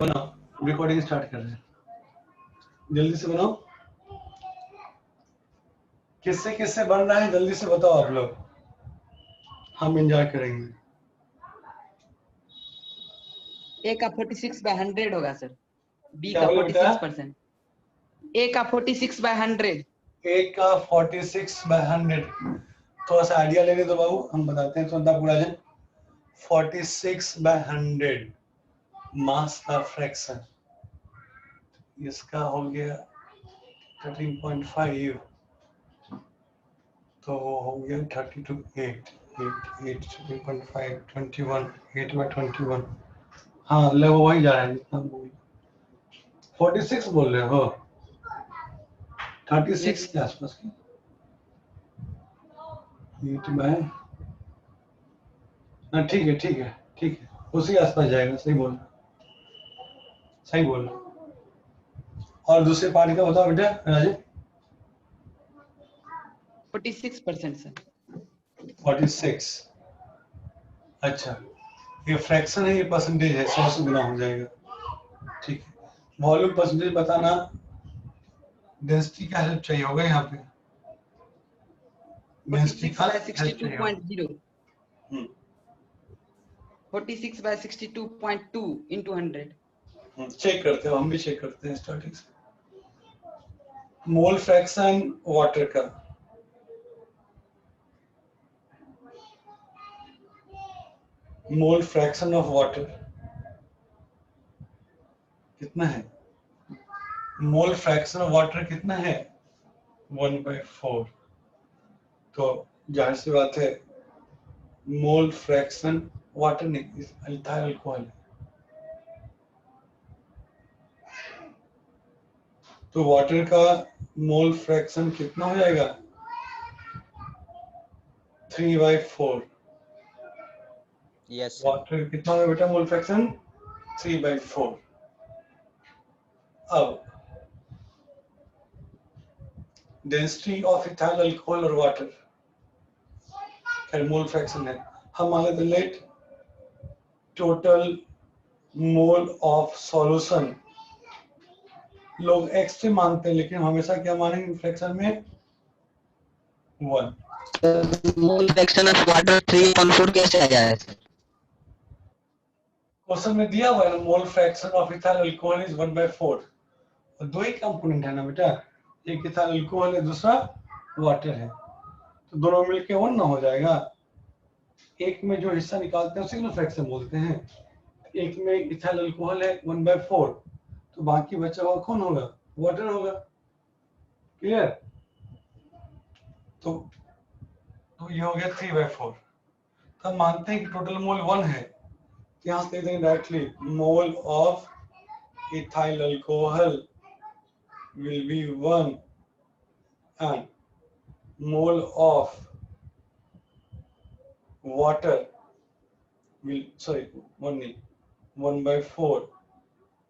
बनाओ, recording start कर रहे हैं, जल्दी से बनाओ। किससे किससे बन रहा है जल्दी से बताओ आप लोग, हम एंजॉय करेंगे। ए का 46/100 होगा सर। बी क्या का बोले बेटा? 46%। ए का 46/100। ए का 46/100। थोड़ा सा आइडिया लेने दो बाबू, हम बताते हैं तुरंत पूरा जन। 46/100 मास का फ्रैक्शन, इसका हो गया 13.5, तो वो हो गया 32 8 8 13.5 21 8/21। हाँ ले वो वही जा रहा है जितना 46 बोल रहे हो, 36 के आसपास की 8 बाय, हाँ ठीक है ठीक है ठीक है, उसी आसपास जाएगा। सही बोल सही बोल। और दूसरे पार्ट का बताओ बेटा राजू। 46% सर। 46। अच्छा ये फ्रैक्शन है, ये परसेंटेज है, 100 से गुना हो जाएगा। ठीक है, वॉल्यूम परसेंटेज बताना। डेंसिटी का हेल्प चाहिए होगा यहाँ पे, डेंसिटी का हेल्प चाहिए होगा। 46/62.0। 46/62.2 into 100। चेक करते हो, हम भी चेक करते हैं स्टार्टिंग से। मोल फ्रैक्शन वाटर का, मोल फ्रैक्शन ऑफ वाटर कितना है? मोल फ्रैक्शन ऑफ वाटर कितना है? 1/4। तो जाहिर सी बात है मोल फ्रैक्शन वाटर नहीं, एल्थाइल अल्कोहल है, तो वाटर का मोल फ्रैक्शन कितना हो जाएगा? 3/4। Yes sir. वाटर कितना होगा बेटा मोल फ्रैक्शन? 3/4। अब डेंसिटी ऑफ इथाइल अल्कोहल और वाटर, खैर मोल फ्रैक्शन है, हम मान लेते let total mole of solution. लोग x से मानते हैं लेकिन हमेशा क्या मानेंगे फ्रैक्शन में? 1। मोल फ्रैक्शन ऑफ वाटर 3.4 कैसे आ जाए सर? क्वेश्चन में दिया हुआ है ना, mole fraction of ethyl alcohol is 1/4। और दो ही कंपोनेंट है ना बेटा, एक इथाइल अल्कोहल है, दूसरा वाटर है, तो दोनों मिलके 1 ना हो जाएगा। एक में जो हिस्सा निकालते हैं उसी को फ्रैक्शन बोलते हैं। एक में इथाइल अल्कोहल है 1/4, तो बाकी बचा हुआ कौन होगा? वाटर होगा। क्लियर? तो ये हो गया 3/4। तो हम मानते हैं कि टोटल मोल 1 है, तो यहाँ से देंगे directly mole of ethyl alcohol will be 1 and mole of water will, sorry, 1 नहीं, 1/4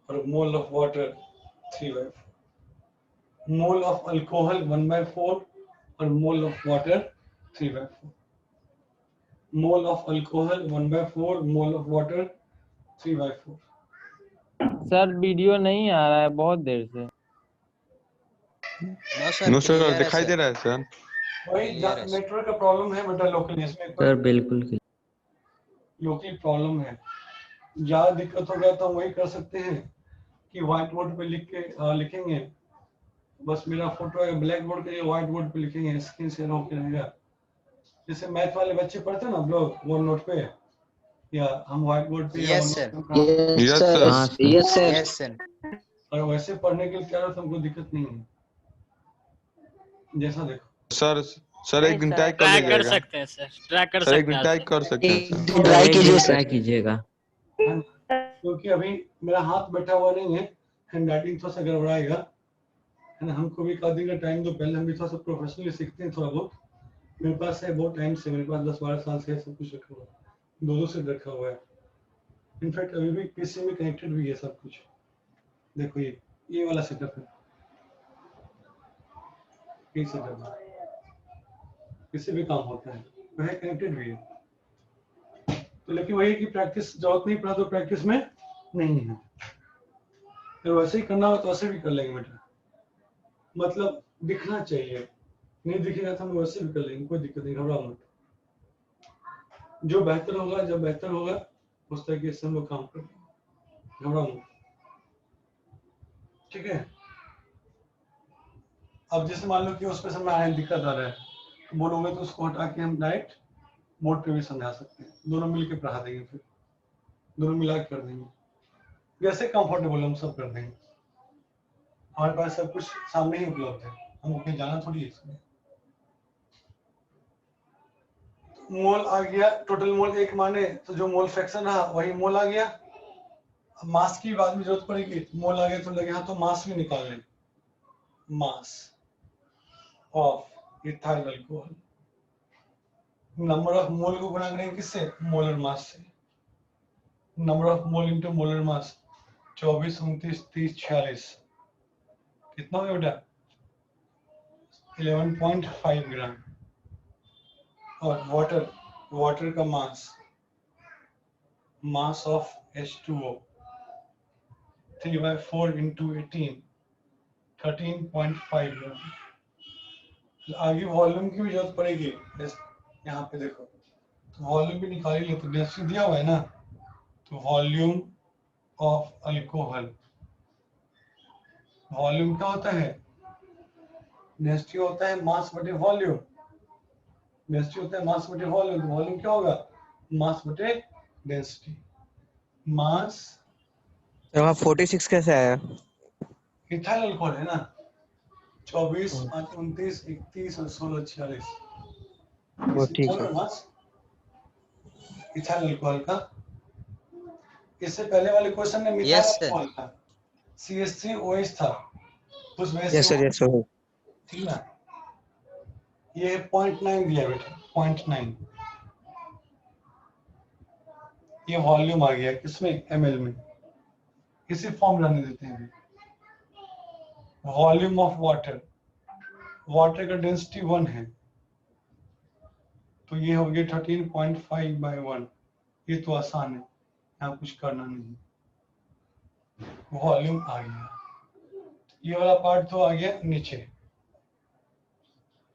और mole of water 3/4। mole of alcohol 1/4 और mole of water 3/4। mole of alcohol 1/4, mole of water 3/4। Sir video नहीं आ रहा है बहुत देर से। नो सर दिखाई दे रहा है सर। वही नेटवर्क का प्रॉब्लम है बेटा, लोकल इसमें सर बिल्कुल लोकल प्रॉब्लम है। ज्यादा दिक्कत होगा तो हम वही कर सकते हैं कि व्हाइट बोर्ड पे लिख के लिखेंगे, बस मेरा फोटो है ब्लैक बोर्ड के लिए, व्हाइट बोर्ड पे लिखेंगे, स्क्रीन शेयर होकर रहेगा। जैसे मैथ वाले बच्चे पढ़ते हैं ना आप लोग वन नोट पे, या हम व्हाइट बोर्ड पे yes sir. Yes sir. Yes sir. Yes sir. और वैसे पढ़ने के लिए क्या तो हमको दिक्कत नहीं है। जैसा देखो सर एक दिन टाइप कर लीजिएगा। कर सकते हैं सर, ट्रैक कर सर सकते एक दिन हैं टाइप कर सकते हैं सर। ट्राई कीजिए सर। ट्राई कीजिएगा। क्योंकि अभी मेरा हाथ बैठा हुआ नहीं है, हैंड राइटिंग थोड़ा सा गड़बड़ाएगा, है ना। हमको भी एक आधी का टाइम दो, पहले हम भी थोड़ा सा प्रोफेशनली सीखते हैं थोड़ा बहुत। मेरे पास है बहुत टाइम से, मेरे पास 10-12 साल से सब कुछ रखा हुआ है, 2 से रखा हुआ है। इनफैक्ट अभी भी पीसी में कनेक्टेड भी है सब कुछ। देखो ये वाला सेटअप है, ये सेटअप है, किसी भी काम होता है वह कनेक्टेड भी है। तो लेकिन वही कि प्रैक्टिस जरूरत नहीं पड़ा तो प्रैक्टिस में नहीं है। फिर वैसे ही करना हो तो वैसे भी कर लेंगे बेटा, मतलब दिखना चाहिए, नहीं दिखेगा तो हम वैसे भी कर लेंगे, कोई दिक्कत नहीं, घबराओ मत। जो बेहतर होगा, जब बेहतर होगा उस तरीके से हम लोग काम करेंगे, घबराओ मत, ठीक है। अब जैसे मान लो कि उस पे समझाने में दिक्कत आ रहा है तो बोलोगे तो उसको हटा के हम डायरेक्ट बोर्ड पे भी समझा सकते हैं, दोनों मिलके पढ़ा देंगे, फिर दोनों मिला के कर देंगे, जैसे कंफर्टेबल हम सब कर देंगे, हमारे पास सब कुछ सामने ही उपलब्ध है, हमको कहीं जाना थोड़ी है इसमें। मोल आ गया, टोटल मोल एक माने तो जो मोल फ्रैक्शन रहा वही मोल आ गया। अब मास की बाद में जरूरत पड़ेगी, मोल आ गया तो लगे हाँ तो मास भी निकाल लें, mass of ethyl alcohol, number of mole को गुणा करेंगे किससे, मोलर मास से, number of mole into molar mass 24, 29, 30, 46, कितना हो गया बेटा 11.5 ग्राम। और वाटर, वाटर का मास, मास ऑफ H2O 3/4 into 18 13.5 ग्राम। आगे वॉल्यूम की भी जरूरत पड़ेगी, यहाँ पे देखो तो वॉल्यूम भी निकाल ही लो, तो डेंसिटी दिया हुआ है ना, तो वॉल्यूम ऑफ अल्कोहल, वॉल्यूम क्या होता है, डेंसिटी होता है मास बटे वॉल्यूम, डेंसिटी होता है मास बटे वॉल्यूम, तो वॉल्यूम क्या होगा, मास बटे डेंसिटी, मास। तो वहाँ 46 कैसे आया? इथाइल अल्कोहल है ना, 24, 5, 29, 31 और 16, 46, वो ठीक है। मास इथाइल अल्कोहल का। इससे पहले वाले क्वेश्चन में मिथाइल Yes, sir. अल्कोहल था, CH3OH था, उसमें यस सर, यस सर। ठीक ना, ये 0.9 दिया बेटा, 0.9, ये वॉल्यूम आ गया किसमें, ml में, इसी फॉर्म रहने देते हैं। वॉल्यूम ऑफ वाटर, वाटर का डेंसिटी 1 है तो ये हो गया 13.5/1, ये तो आसान है, यहाँ कुछ करना नहीं, वॉल्यूम आ गया, ये वाला पार्ट तो आ गया नीचे।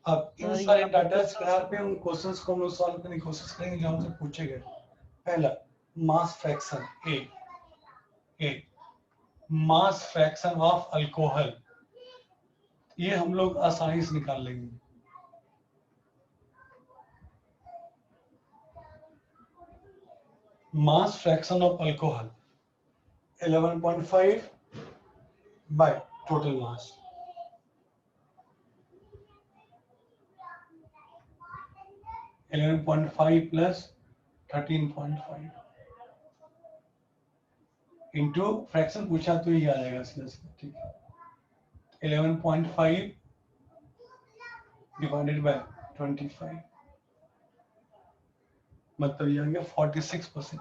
अब इन सारे डाटा के आधार पे उन क्वेश्चंस को हम लोग सॉल्व करने की कोशिश करेंगे जो हमसे पूछे गए। पहला mass fraction A, mass fraction of alcohol, ये हम लोग आसानी से निकाल लेंगे। Mass fraction of alcohol 11.5 by total mass, plus 13.5 into fraction पूछा तो ये आ जाएगा सीधा सीधा, ठीक है। 11.5 डिवाइडेड बाय 25, मतलब ये आ गया 46%।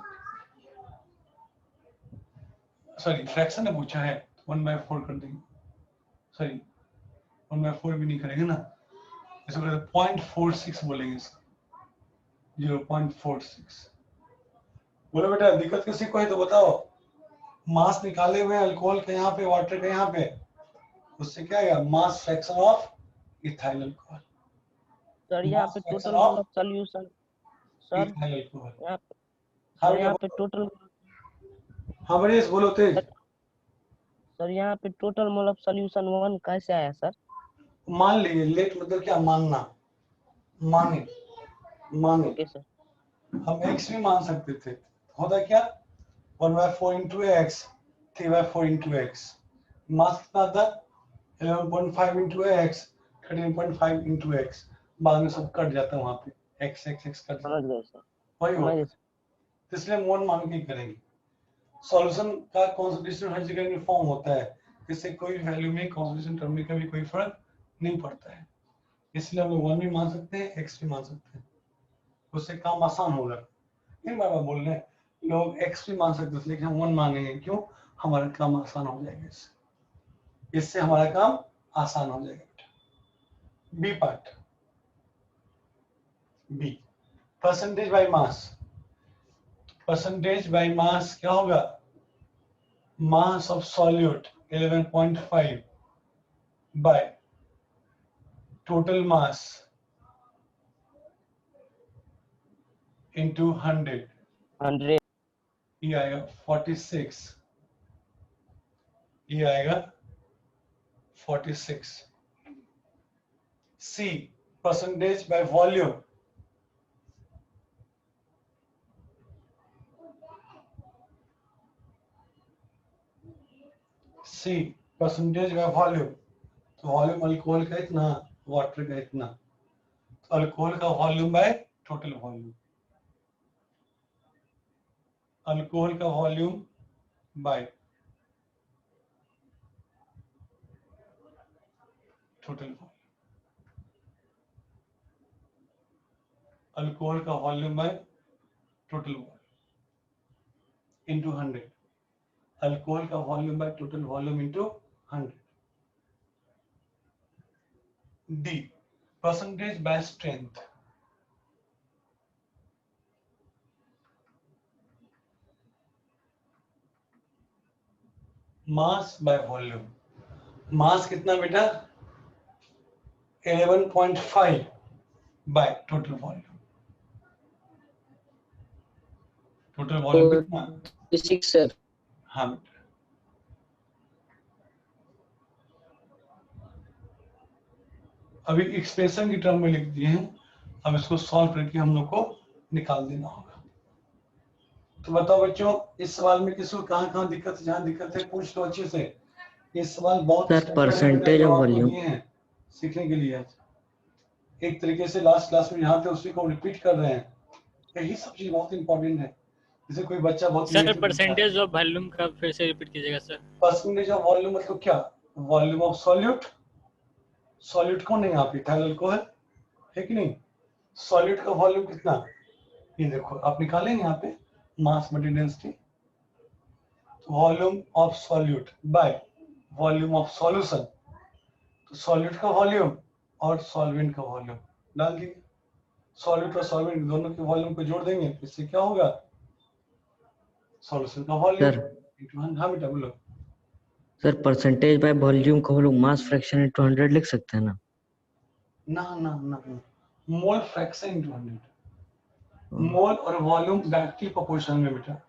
सॉरी फ्रैक्शन ने पूछा है, 1/4 कर देंगे, सॉरी 1/4 भी नहीं करेंगे ना, इसको 0.46 बोलेंगे, इसको 0.46। बोलो बेटा दिक्कत किसी को है तो बताओ, मास निकाले हुए अल्कोहल के यहाँ पे, वाटर के यहाँ पे, उससे क्या आएगा, mass fraction of ethyl alcohol. Sir यहाँ पे टोटल मतलब सॉल्यूशन, सर इथाइल अल्कोहल, यहाँ पे, हाँ सर यहाँ बेटा पे टोटल, हाँ बड़े बोलो तेज। सर यहाँ पे टोटल मतलब सॉल्यूशन 1 कैसे आया सर? मान लिए, लेट मतलब क्या, मानना, माने, माने, ओके सर। हम x भी मान सकते थे, होता क्या 1/4 into x, 3/4 into x, मास कितना था 11.5 into x, 13.5 into x, बाद में सब कट जाता है वहां पे, x x x कट समझ गए सर, वही समझ होता गए है। सर। तो इसलिए मोल मान के ही करेंगे। सॉल्यूशन का कॉन्सेंट्रेशन हर जगह यूनिफॉर्म होता है, इससे कोई वैल्यू में कॉन्सेंट्रेशन टर्म में कभी कोई फर्क नहीं पड़ता है, इसलिए हम लोग 1 भी मान सकते हैं, x भी मान सकते हैं, उससे काम आसान होगा। इन बार बार बोल रहे हैं लोग x भी मान सकते हैं, लेकिन हम 1 मानेंगे, क्यों, हमारा काम आसान हो जाएगा, इससे हमारा काम आसान हो जाएगा। B part, B percentage by mass, percentage by mass क्या होगा, mass of solute 11.5 by total mass into 100, 100 ये आएगा 46, ये आएगा 46. C percentage by volume, C percentage by volume. तो वॉल्यूम अल्कोहल का इतना, वाटर का इतना, तो अल्कोहल का volume by total volume, alcohol का volume by total volume, alcohol का volume by total volume into 100, alcohol का volume by total volume into 100. D percentage by strength, mass by volume. Mass कितना बेटा? 11.5 by total volume. Total volume कितना? 6 sir. हाँ बेटा. अभी expression की term में लिख दिए हैं, अब इसको सॉल्व करके हम लोग को निकाल देना होगा. तो बताओ बच्चों, इस सवाल में किसको कहाँ दिक्कत है? जहाँ दिक्कत है पूछ लो अच्छे से. ये सवाल बहुत सर, standard है, percentage जो of आपको volume. दिए हैं सीखने के लिए. एक तरीके से लास्ट क्लास में जहाँ थे उसी को रिपीट कर रहे हैं. यही सब चीज बहुत इंपॉर्टेंट है. जैसे कोई बच्चा बहुत सर परसेंटेज ऑफ वॉल्यूम का फिर से रिपीट कीजिएगा सर. परसेंटेज ऑफ वॉल्यूम मतलब क्या? Volume of solute. सॉल्यूट कौन है यहाँ पे? इथाइल अल्कोहल है कि नहीं? सॉल्यूट का वॉल्यूम कितना? ये देखो आप निकालेंगे यहाँ पे मास बटे density. Volume of solute by volume of solution. तो सॉल्यूट का वॉल्यूम और सॉल्वेंट का वॉल्यूम डाल दिए. सॉल्यूट और सॉल्वेंट दोनों के वॉल्यूम को जोड़ देंगे, इससे क्या होगा? सॉल्यूशन का वॉल्यूम. हाँ बेटा बोलो. सर परसेंटेज बाय वॉल्यूम को हम लोग मास फ्रैक्शन इनटू 100 लिख सकते हैं ना? ना, मोल फ्रैक्शन इनटू 100. मोल और वॉल्यूम डायरेक्टली प्रोपोर्शन में बेटा.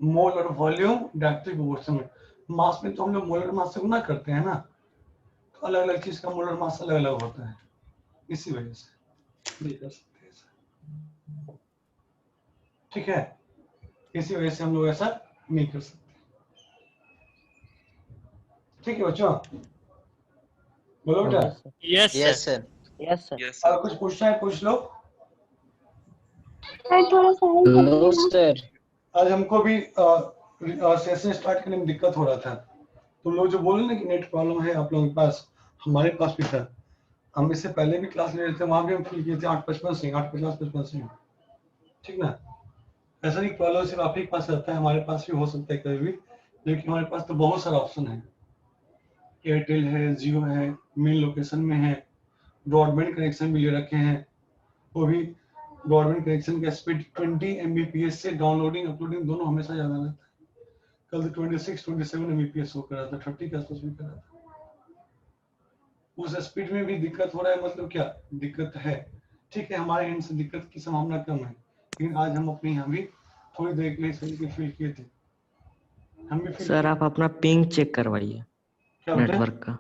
मोल और वॉल्यूम डायरेक्टली प्रोपोर्शन में. मास में तो हम लोग मोलर मास से गुना करते हैं ना, तो अलग अलग चीज का मोलर मास अलग अलग होता है, इसी वजह से नहीं कर सकते ऐसा. ठीक है, इसी वजह से हम लोग ऐसा नहीं कर सकते. ठीक है बच्चों, बोलो बेटा. Yes sir. Yes sir. और कुछ पूछना है पूछ लो. No sir. आज हमको भी सेशन स्टार्ट करने में दिक्कत हो रहा था. तुम लोग जो बोले ना कि नेट प्रॉब्लम है आप लोगों के पास, हमारे पास भी था. हम इससे पहले भी क्लास ले रहे थे, वहां भी हम फिल किए थे 8:55 से 8:50-55 से. ठीक ना? ऐसा नहीं प्रॉब्लम सिर्फ आप ही के पास रहता है, हमारे पास भी हो सकता है कभी भी. लेकिन हमारे पास तो बहुत सारा ऑप्शन है. एयरटेल है, जियो है, मेन लोकेशन में है, ब्रॉडबैंड कनेक्शन भी ले रखे हैं. वो भी ब्रॉडबैंड कनेक्शन का स्पीड 20 Mbps से डाउनलोडिंग अपलोडिंग दोनों हमेशा ज्यादा रहता है. कल तो 26-27 Mbps हो कर रहा था, 30 के आसपास भी कर रहा था. उस स्पीड में भी दिक्कत हो रहा है, मतलब क्या दिक्कत है? ठीक है, हमारे एंड से दिक्कत की संभावना कम है, लेकिन आज हम अपने यहाँ भी थोड़ी देर के लिए सही फील किए थे. हम भी feel सर किए. आप अपना पिंग चेक करवाइए क्या होता है?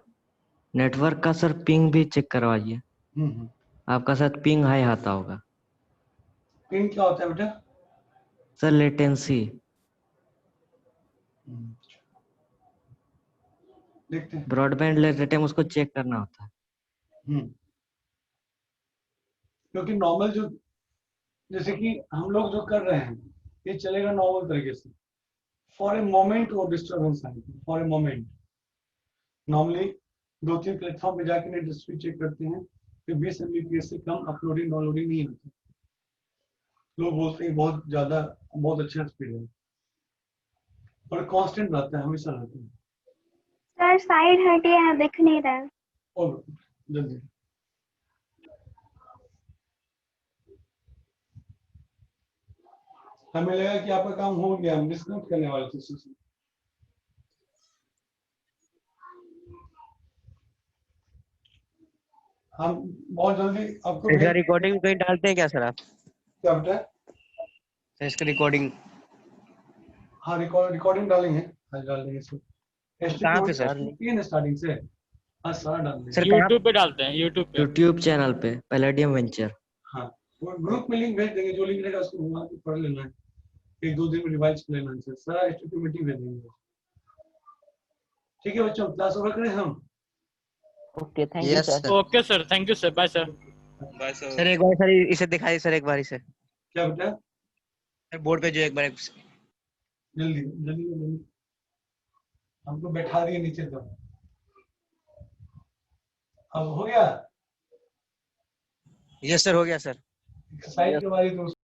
नेटवर्क का सर पिंग भी चेक करवाइए. आपका शायद पिंग हाई आता होगा. पिंग क्या होता है बेटा? Sir latency. देखते हैं. ब्रॉडबैंड लेते टाइम उसको चेक करना होता है. क्योंकि नॉर्मल जो जैसे कि हम लोग जो कर रहे हैं ये चलेगा नॉर्मल तरीके से. फॉर ए मोमेंट वो डिस्टर्बेंस आएगी. For a moment normally 2-3 platform पे जाके नेट स्पीड चेक करते हैं, फिर 20 Mbps से कम अपलोडिंग डाउनलोडिंग नहीं होती. लोग बोलते हैं बहुत ज्यादा, बहुत अच्छा स्पीड है, और कांस्टेंट रहता है, हमेशा रहता है. सर साइड हटिए हैं, दिख नहीं रहा है. और जल्दी हमें लगा कि आपका काम हो गया, हम डिस्कनेक्ट करने वाले थे. हम बहुत जल्दी आपको इसका भेज- रिकॉर्डिंग कहीं डालते हैं क्या सर आप? क्या बेटा? सर इसका रिकॉर्डिंग हाँ रिकॉर्डिंग डालेंगे, हाँ डाल देंगे इसको। कहाँ पे सर? स्टार्टिंग से हाँ सारा डाल देंगे। सर कहाँ? यूट्यूब पे डालते हैं, यूट्यूब पे। यूट्यूब चैनल पे पैलेडियम वेंचर। हाँ वो ग्रुप में लिंक भेज देंगे, जो लिंक रहेगा उसको वहाँ पे पढ़ लेना है, 1-2 दिन में रिवाइज कर लेना है, सारा HTTP मीटिंग भेज देंगे। ठीक है बच्चों, क्लास ओवर करें हम? Okay thank you sir. Okay sir, thank you sir, bye sir. Sir एक बार सर इसे दिखाइए सर, एक बार इसे क्या बेटा? बोर्ड पे जो एक बार जल्दी जल्दी जल्दी, हमको बैठा दिए नीचे तो। अब हो गया यस सर, हो गया सर। साइड के बारे में